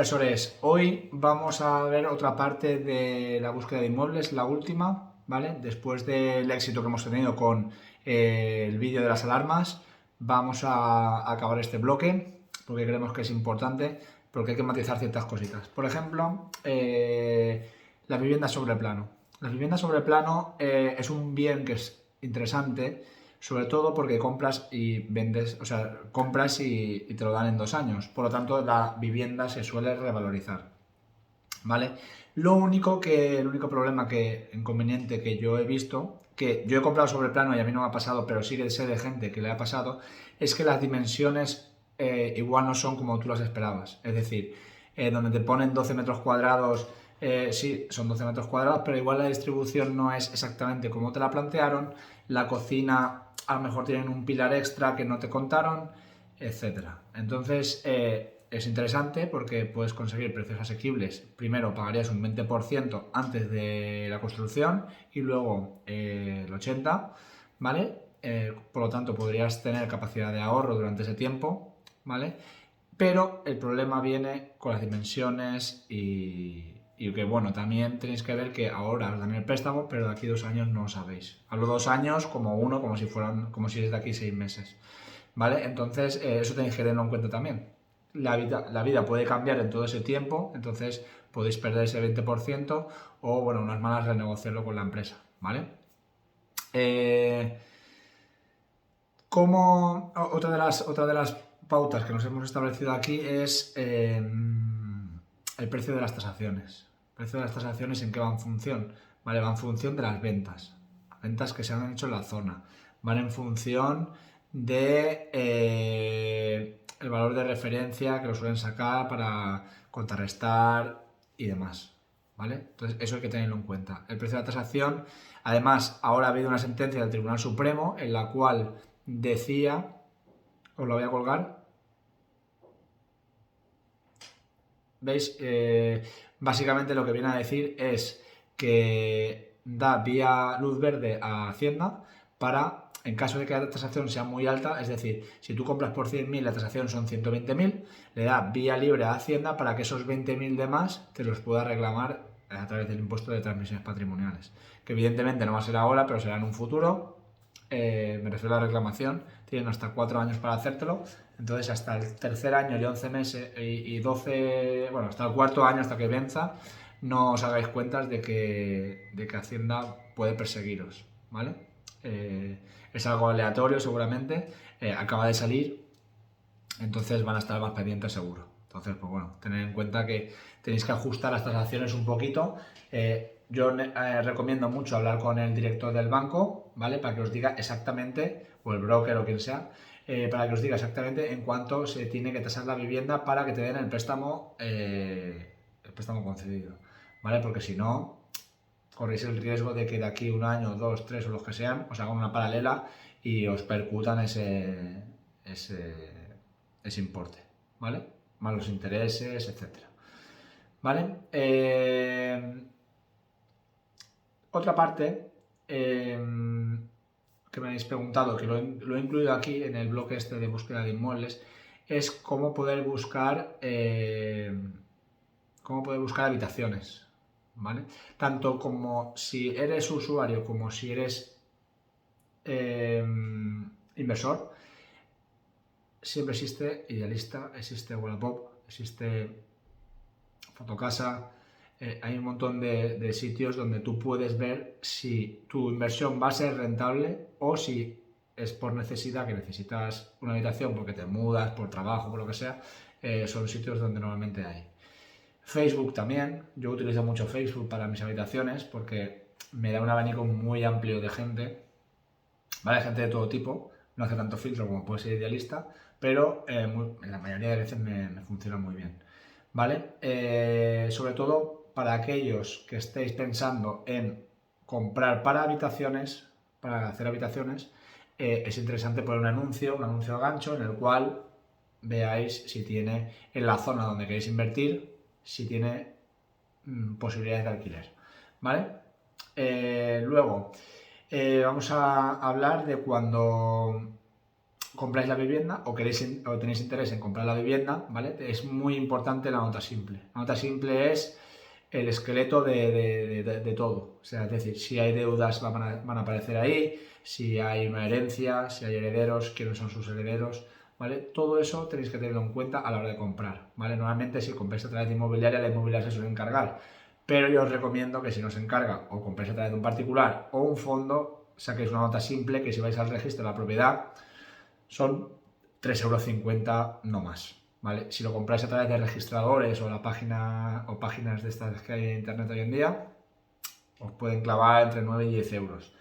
Inversores, hoy vamos a ver otra parte de la búsqueda de inmuebles, la última, ¿vale? Después del éxito que hemos tenido con el vídeo de las alarmas, vamos a acabar este bloque porque creemos que es importante, porque hay que matizar ciertas cositas. Por ejemplo, las viviendas sobre plano. Las viviendas sobre plano es un bien que es interesante, sobre todo porque compras y vendes, o sea, compras y te lo dan en 2 años. Por lo tanto, la vivienda se suele revalorizar, ¿vale? El único problema inconveniente que yo he visto, que yo he comprado sobre plano y a mí no me ha pasado, pero sí que sé de gente que le ha pasado, es que las dimensiones igual no son como tú las esperabas. Es decir, donde te ponen 12 metros cuadrados, sí, son 12 metros cuadrados, pero igual la distribución no es exactamente como te la plantearon. La cocina, a lo mejor tienen un pilar extra que no te contaron, etcétera. Entonces, es interesante porque puedes conseguir precios asequibles. Primero pagarías un 20% antes de la construcción y luego el 80%, ¿vale? Por lo tanto, podrías tener capacidad de ahorro durante ese tiempo, ¿vale? Pero el problema viene con las dimensiones y que, bueno, también tenéis que ver que ahora os dan el préstamo, pero de aquí 2 años no lo sabéis. Hablo 2 años como uno, como si es de aquí 6 meses. ¿Vale? Entonces, eso tenéis que tenerlo en cuenta también. La vida puede cambiar en todo ese tiempo, entonces podéis perder ese 20% o, bueno, unas malas renegociarlo con la empresa, ¿vale? Eh, otra de las pautas que nos hemos establecido aquí es el precio de las tasaciones. El precio de las tasaciones, ¿en qué va en función? Vale, va en función de las ventas. Ventas que se han hecho en la zona. Van en función de el valor de referencia que lo suelen sacar para contrarrestar y demás. ¿Vale? Entonces, eso hay que tenerlo en cuenta. El precio de la tasación, además, ahora ha habido una sentencia del Tribunal Supremo en la cual decía, os lo voy a colgar, ¿veis? Básicamente lo que viene a decir es que da vía luz verde a Hacienda para, en caso de que la tasación sea muy alta, es decir, si tú compras por 100.000, la tasación son 120.000, le da vía libre a Hacienda para que esos 20.000 de más te los pueda reclamar a través del impuesto de transmisiones patrimoniales. Que evidentemente no va a ser ahora, pero será en un futuro. Me refiero a la reclamación, tienen hasta 4 años para hacértelo, entonces hasta el tercer año y 11 meses y 12, bueno, hasta el cuarto año, hasta que venza, no os hagáis cuentas de que Hacienda puede perseguiros, ¿vale? Es algo aleatorio seguramente, acaba de salir, entonces van a estar más pendientes seguro. Entonces, pues bueno, tened en cuenta que tenéis que ajustar las tasaciones un poquito. Yo recomiendo mucho hablar con el director del banco, ¿vale? Para que os diga exactamente, o el broker o quien sea, para que os diga exactamente en cuánto se tiene que tasar la vivienda para que te den el préstamo concedido, ¿vale? Porque si no, corréis el riesgo de que de aquí un año, dos, tres o los que sean, os hagan una paralela y os percutan ese importe, ¿vale? Más los intereses, etcétera. ¿Vale? Otra parte que me habéis preguntado, que lo he incluido aquí en el bloque este de búsqueda de inmuebles, es cómo poder buscar habitaciones, ¿vale? Tanto como si eres usuario como si eres eh, inversor, siempre existe Idealista, existe Wallapop, existe Fotocasa. Hay un montón de sitios donde tú puedes ver si tu inversión va a ser rentable o si es por necesidad, que necesitas una habitación porque te mudas, por trabajo, por lo que sea. Son sitios donde normalmente hay. Facebook también. Yo utilizo mucho Facebook para mis habitaciones porque me da un abanico muy amplio de gente, ¿vale? Gente de todo tipo. No hace tanto filtro como puede ser Idealista, pero en la mayoría de veces me funciona muy bien, ¿vale? Sobre todo para aquellos que estéis pensando en comprar para habitaciones, para hacer habitaciones, es interesante poner un anuncio a gancho en el cual veáis si tiene, en la zona donde queréis invertir, si tiene posibilidades de alquiler, ¿vale? Luego, vamos a hablar de compráis la vivienda o tenéis interés en comprar la vivienda, ¿vale? Es muy importante la nota simple. La nota simple es el esqueleto de todo. O sea, es decir, si hay deudas van a aparecer ahí, si hay una herencia, si hay herederos, quiénes son sus herederos, ¿vale? Todo eso tenéis que tenerlo en cuenta a la hora de comprar, ¿vale? Normalmente si compráis a través de inmobiliaria, la inmobiliaria se suele encargar, pero yo os recomiendo que si no se encarga o compráis a través de un particular o un fondo, saquéis una nota simple que si vais al registro de la propiedad son 3,50 € no más. ¿Vale? Si lo compráis a través de registradores o la página o páginas de estas que hay en internet hoy en día, os pueden clavar entre 9 y 10 euros.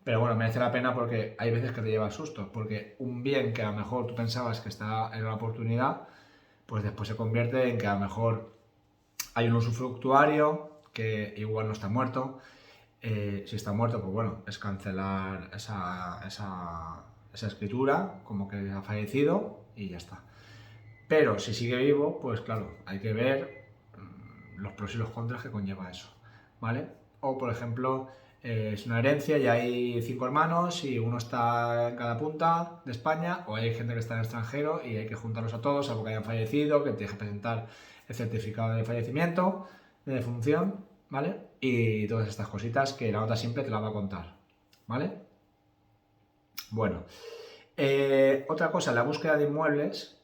Pero bueno, merece la pena porque hay veces que te lleva susto, porque un bien que a lo mejor tú pensabas que está en una oportunidad, pues después se convierte en que a lo mejor hay un usufructuario que igual no está muerto. Si está muerto, pues bueno, es cancelar esa escritura, como que ha fallecido y ya está. Pero si sigue vivo, pues claro, hay que ver los pros y los contras que conlleva eso, ¿vale? O por ejemplo, es una herencia y hay 5 hermanos y uno está en cada punta de España, o hay gente que está en el extranjero y hay que juntarlos a todos, algo que hayan fallecido, que tienes que presentar el certificado de fallecimiento, de defunción, ¿vale? Y todas estas cositas que la nota siempre te la va a contar, ¿vale? Bueno, otra cosa, la búsqueda de inmuebles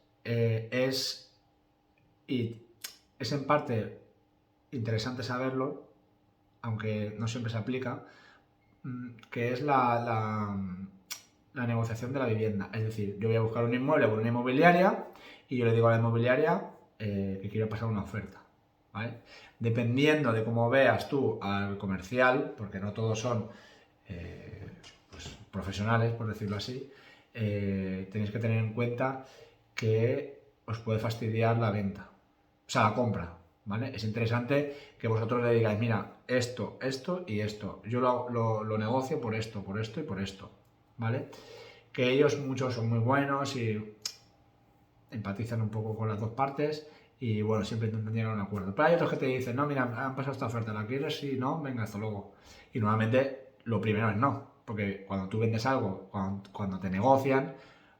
y es en parte interesante saberlo, aunque no siempre se aplica, que es la negociación de la vivienda. Es decir, yo voy a buscar un inmueble con una inmobiliaria y yo le digo a la inmobiliaria que quiero pasar una oferta, ¿vale? Dependiendo de cómo veas tú al comercial, porque no todos son pues, profesionales, por decirlo así, tenéis que tener en cuenta que os puede fastidiar la venta, o sea, la compra, ¿vale? Es interesante que vosotros le digáis, mira, esto, esto y esto. Yo lo negocio por esto y por esto, ¿vale? Que ellos muchos son muy buenos y empatizan un poco con las dos partes y, bueno, siempre intentan llegar a un acuerdo. Pero hay otros que te dicen, no, mira, han pasado esta oferta, ¿la quieres? Sí, no, venga, hasta luego. Y normalmente lo primero es no, porque cuando tú vendes algo, cuando te negocian,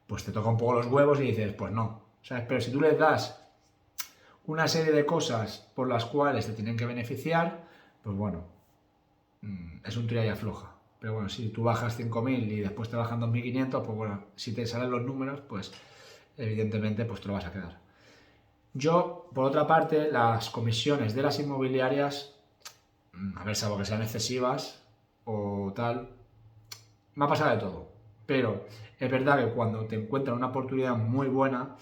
pues te toca un poco los huevos y dices, pues no, ¿sabes? Pero si tú les das una serie de cosas por las cuales te tienen que beneficiar, pues bueno, es un tira y afloja. Pero bueno, si tú bajas 5.000 y después te bajan 2.500, pues bueno, si te salen los números, pues evidentemente pues te lo vas a quedar. Yo, por otra parte, las comisiones de las inmobiliarias, a ver, salvo que sean excesivas o tal, me ha pasado de todo. Pero es verdad que cuando te encuentran una oportunidad muy buena,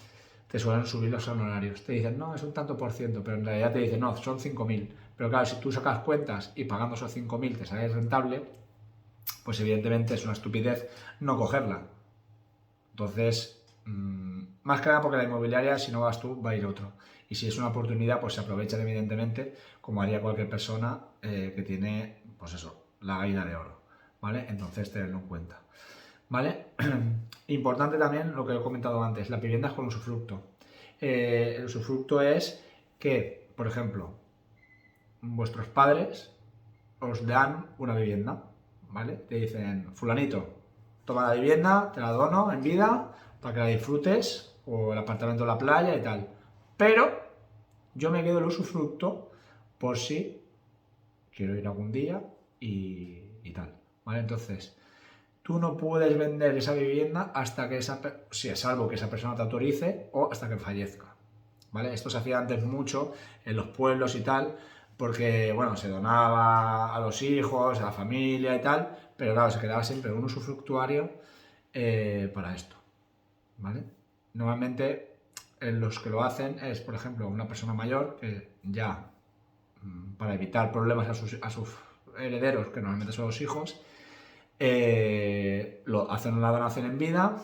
te suelen subir los honorarios. Te dicen, no, es un tanto por ciento, pero en realidad te dicen, no, son 5.000. Pero claro, si tú sacas cuentas y pagando esos 5.000 te sale rentable, pues evidentemente es una estupidez no cogerla. Entonces, más que nada porque la inmobiliaria, si no vas tú, va a ir otro. Y si es una oportunidad, pues se aprovechan evidentemente, como haría cualquier persona que tiene, pues eso, la gallina de oro, ¿vale? Entonces, tenerlo en cuenta, ¿vale? Importante también lo que he comentado antes, las viviendas con usufructo. El usufructo es que, por ejemplo, vuestros padres os dan una vivienda, ¿vale? Te dicen, fulanito, toma la vivienda, te la dono en vida para que la disfrutes, o el apartamento en la playa y tal. Pero yo me quedo el usufructo por si quiero ir algún día y tal, ¿vale? Entonces, tú no puedes vender esa vivienda hasta que salvo que esa persona te autorice o hasta que fallezca, ¿vale? Esto se hacía antes mucho en los pueblos y tal, porque, bueno, se donaba a los hijos, a la familia y tal, pero claro, se quedaba siempre un usufructuario para esto, ¿vale? Normalmente los que lo hacen es, por ejemplo, una persona mayor que ya, para evitar problemas a sus herederos, que normalmente son los hijos, lo hacen una donación en vida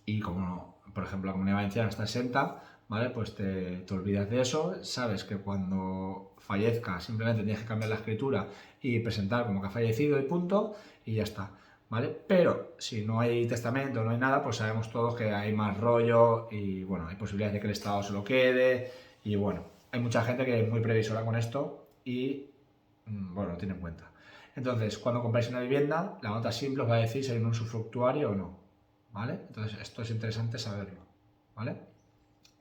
y como, por ejemplo, la Comunidad Valenciana está exenta, ¿vale? Pues te olvidas de eso, sabes que cuando fallezca simplemente tienes que cambiar la escritura y presentar como que ha fallecido y punto, y ya está, ¿vale? Pero si no hay testamento, no hay nada, pues sabemos todos que hay más rollo y, bueno, hay posibilidades de que el Estado se lo quede y, bueno, hay mucha gente que es muy previsora con esto y, bueno, lo tiene en cuenta. Entonces, cuando compráis una vivienda, la nota simple os va a decir si hay un usufructuario o no, ¿vale? Entonces esto es interesante saberlo, ¿vale?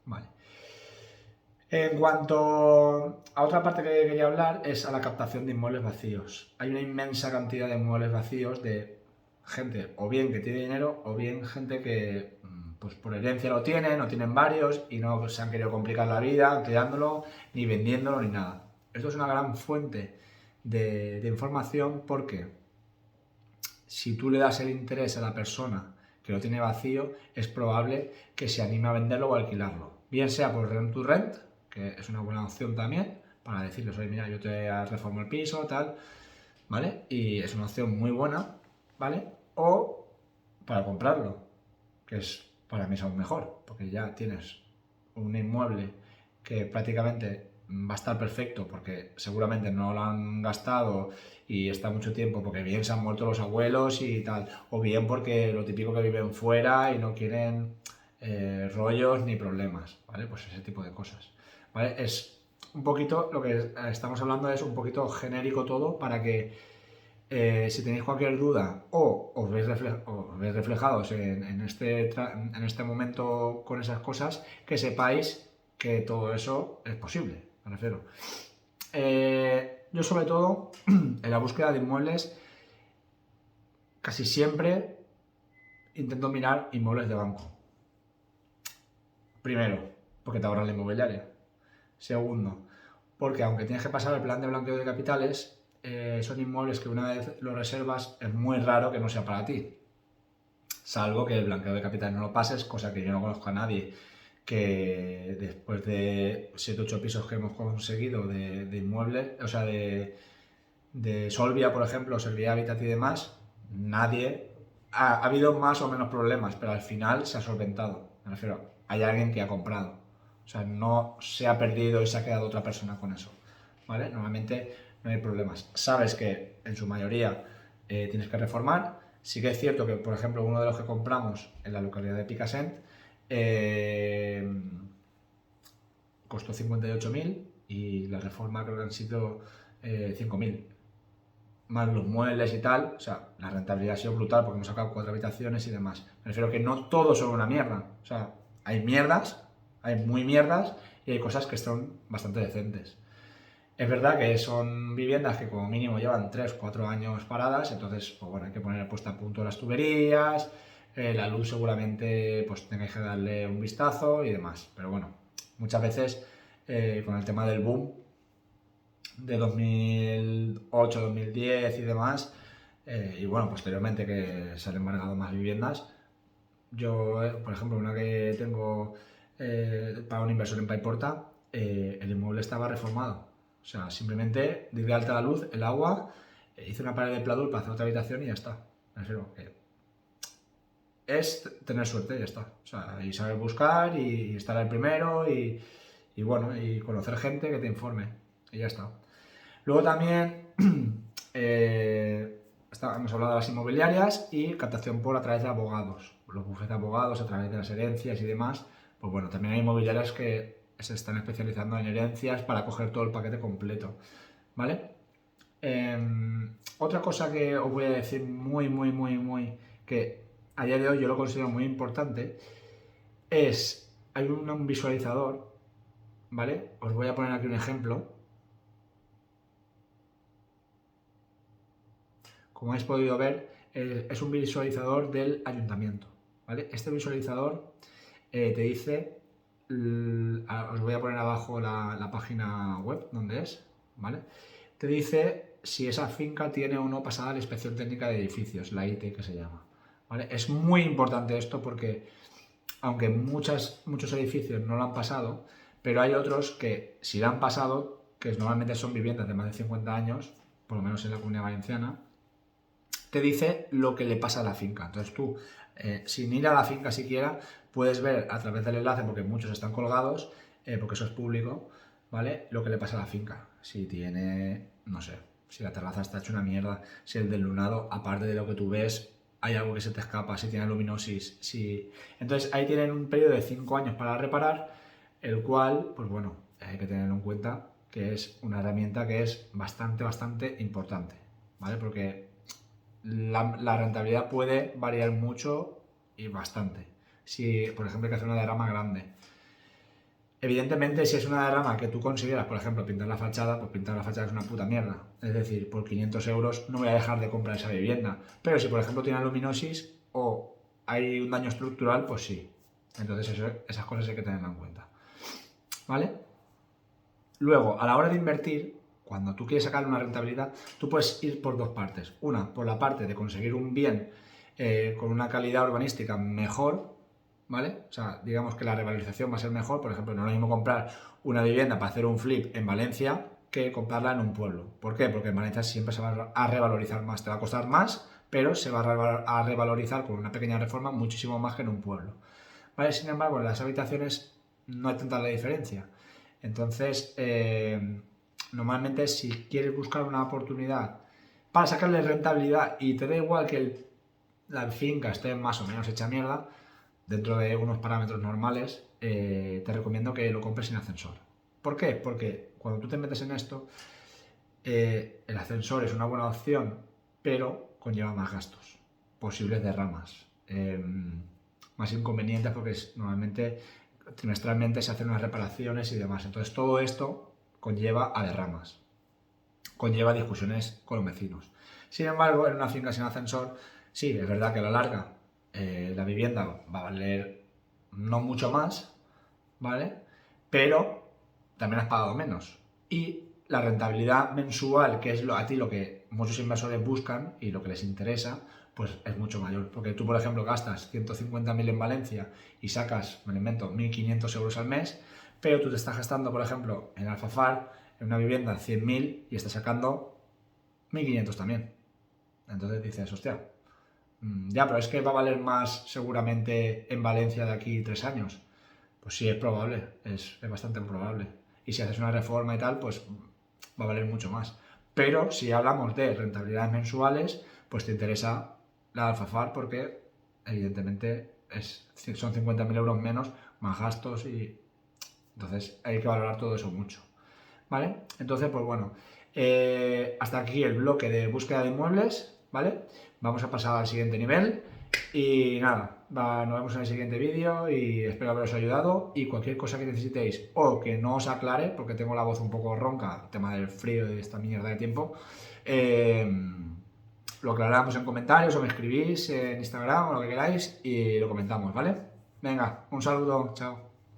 Vale. En cuanto a otra parte que quería hablar es a la captación de inmuebles vacíos. Hay una inmensa cantidad de inmuebles vacíos de gente o bien que tiene dinero o bien gente que pues por herencia lo tienen o tienen varios y no se han querido complicar la vida alquilándolo ni vendiéndolo ni nada. Esto es una gran fuente de información porque si tú le das el interés a la persona que lo tiene vacío, es probable que se anime a venderlo o alquilarlo. Bien sea por rent to rent, que es una buena opción también, para decirles, oye, mira, yo te reformo el piso, tal, ¿vale? Y es una opción muy buena, ¿vale? O para comprarlo, que es para mí es aún mejor, porque ya tienes un inmueble que prácticamente va a estar perfecto porque seguramente no lo han gastado y está mucho tiempo porque bien se han muerto los abuelos y tal, o bien porque lo típico que viven fuera y no quieren rollos ni problemas, ¿vale? Pues ese tipo de cosas, ¿vale? Es un poquito, lo que estamos hablando es un poquito genérico todo para que si tenéis cualquier duda o os veis reflejados en este momento con esas cosas, que sepáis que todo eso es posible, me refiero. Yo sobre todo, en la búsqueda de inmuebles, casi siempre intento mirar inmuebles de banco. Primero, porque te ahorra la inmobiliaria. Segundo, porque aunque tienes que pasar el plan de blanqueo de capitales, son inmuebles que una vez los reservas es muy raro que no sea para ti. Salvo que el blanqueo de capitales no lo pases, cosa que yo no conozco a nadie que después de 7 8 pisos que hemos conseguido de inmuebles, o sea, de Solvia, por ejemplo, Servia Habitat y demás, nadie ha habido más o menos problemas, pero al final se ha solventado. Me refiero, hay alguien que ha comprado. O sea, no se ha perdido y se ha quedado otra persona con eso. ¿Vale? Normalmente no hay problemas. Sabes que en su mayoría tienes que reformar. Sí que es cierto que, por ejemplo, uno de los que compramos en la localidad de Picassent costó 58.000 y la reforma creo que han sido 5.000 más los muebles y tal, o sea, la rentabilidad ha sido brutal porque hemos sacado 4 habitaciones y demás. Me refiero que no todo son una mierda, o sea, hay mierdas, hay muy mierdas y hay cosas que son bastante decentes. Es verdad que son viviendas que como mínimo llevan 3 4 años paradas, entonces, pues bueno, hay que poner puesta a punto las tuberías, la luz seguramente pues tengáis que darle un vistazo y demás, pero bueno, muchas veces con el tema del boom de 2008, 2010 y demás, y bueno, posteriormente que se han embargado más viviendas. Yo, por ejemplo, una que tengo para un inversor en Paiporta, el inmueble estaba reformado. O sea, simplemente di de alta la luz, el agua, hice una pared de pladur para hacer otra habitación y ya está. Me refiero que es tener suerte y ya está. O sea, y saber buscar y estar el primero y bueno, y conocer gente que te informe y ya está. Luego también hemos hablado de las inmobiliarias y captación por a través de abogados. Los bufetes de abogados a través de las herencias y demás. Pues bueno, también hay inmobiliarias que se están especializando en herencias para coger todo el paquete completo. ¿Vale? Otra cosa que os voy a decir muy, que a día de hoy yo lo considero muy importante, es, hay un visualizador, ¿vale? Os voy a poner aquí un ejemplo. Como habéis podido ver, es un visualizador del ayuntamiento. ¿Vale? Este visualizador te dice, os voy a poner abajo la página web donde es, ¿vale? Te dice si esa finca tiene o no pasada la inspección técnica de edificios, la IT que se llama. ¿Vale? Es muy importante esto porque, aunque muchos edificios no lo han pasado, pero hay otros que si lo han pasado, que normalmente son viviendas de más de 50 años, por lo menos en la Comunidad Valenciana, te dice lo que le pasa a la finca. Entonces tú, sin ir a la finca siquiera, puedes ver a través del enlace, porque muchos están colgados, porque eso es público, ¿vale? Lo que le pasa a la finca. Si tiene, no sé, si la terraza está hecha una mierda, si el del lunado, aparte de lo que tú ves, hay algo que se te escapa, si tiene luminosis, si... Entonces ahí tienen un periodo de 5 años para reparar, el cual, pues bueno, hay que tenerlo en cuenta que es una herramienta que es bastante importante, ¿vale? Porque la rentabilidad puede variar mucho y bastante. Si, por ejemplo, hay que hacer una derrama grande. Evidentemente, si es una derrama que tú consideras, por ejemplo, pintar la fachada, pues pintar la fachada es una puta mierda. Es decir, por 500 euros no voy a dejar de comprar esa vivienda. Pero si, por ejemplo, tiene aluminosis o hay un daño estructural, pues sí. Entonces, esas cosas hay que tenerlas en cuenta. ¿Vale? Luego, a la hora de invertir, cuando tú quieres sacar una rentabilidad, tú puedes ir por dos partes. Una, por la parte de conseguir un bien con una calidad urbanística mejor, ¿vale? O sea, digamos que la revalorización va a ser mejor. Por ejemplo, no es lo mismo comprar una vivienda para hacer un flip en Valencia que comprarla en un pueblo. ¿Por qué? Porque en Valencia siempre se va a revalorizar más, te va a costar más, pero se va a revalorizar con una pequeña reforma muchísimo más que en un pueblo. ¿Vale? Sin embargo, en las habitaciones no hay tanta la diferencia. Entonces, normalmente si quieres buscar una oportunidad para sacarle rentabilidad y te da igual que la finca esté más o menos hecha mierda, dentro de unos parámetros normales, te recomiendo que lo compres sin ascensor. ¿Por qué? Porque cuando tú te metes en esto, el ascensor es una buena opción, pero conlleva más gastos, posibles derramas, más inconvenientes porque normalmente trimestralmente se hacen unas reparaciones y demás. Entonces todo esto conlleva a derramas, conlleva discusiones con los vecinos. Sin embargo, en una finca sin ascensor, sí, es verdad que a la larga la vivienda va a valer no mucho más, ¿vale? Pero también has pagado menos. Y la rentabilidad mensual, que es a ti lo que muchos inversores buscan y lo que les interesa, pues es mucho mayor. Porque tú, por ejemplo, gastas 150.000 en Valencia y sacas, me lo invento, 1.500 euros al mes, pero tú te estás gastando, por ejemplo, en Alfafar, en una vivienda, 100.000 y estás sacando 1.500 también. Entonces dices, hostia, ya, pero es que va a valer más seguramente en Valencia de aquí 3 años. Pues sí, es probable, es bastante probable. Y si haces una reforma y tal, pues va a valer mucho más. Pero si hablamos de rentabilidades mensuales, pues te interesa la Alfafar porque evidentemente son 50.000 euros menos, más gastos y entonces hay que valorar todo eso mucho. ¿Vale? Entonces, pues bueno, hasta aquí el bloque de búsqueda de inmuebles, ¿vale? Vamos a pasar al siguiente nivel y nada, nos vemos en el siguiente vídeo y espero haberos ayudado y cualquier cosa que necesitéis o que no os aclare, porque tengo la voz un poco ronca, el tema del frío y de esta mierda de tiempo, lo aclaramos en comentarios o me escribís en Instagram o lo que queráis y lo comentamos, ¿vale? Venga, un saludo, chao.